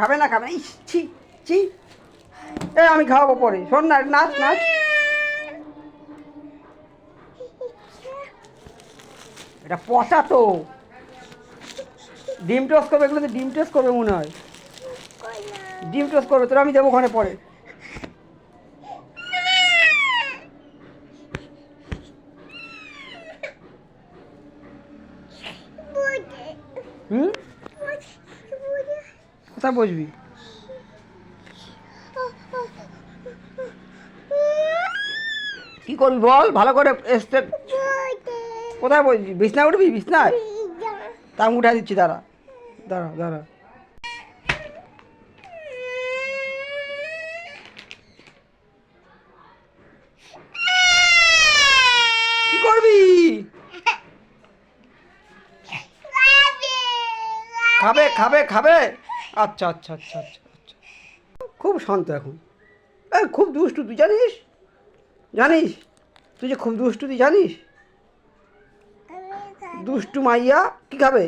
খাবে না খাবে না, ইস ছি ছি। এ আমি খাওয়াবো পরে, শোন না, নাচ নাচ। এটা পচা তো, ডিম টোস্ট করবে, এগুলো তো ডিম টোস্ট করবে মনে হয়, ডিম টোস্ট করবে তোর, আমি দেবো ওখানে পরে। হুম, কোথায় বসবি? কি করবি বল ভালো করে, স্টেপ কোথায় বসবি? বিছনায় উঠবি? বিছনায় তা আমি উঠে দিচ্ছি, দাঁড়া দাঁড়া দাঁড়া। কি করবি? খাবে খাবে খাবে, আচ্ছা আচ্ছা আচ্ছা আচ্ছা আচ্ছা। খুব শান্ত এখন, এই খুব দুষ্টু তুই, জানিস জানিস, তুই যে খুব দুষ্টু তুই জানিস, দুষ্টু মাইয়া। কি খাবে?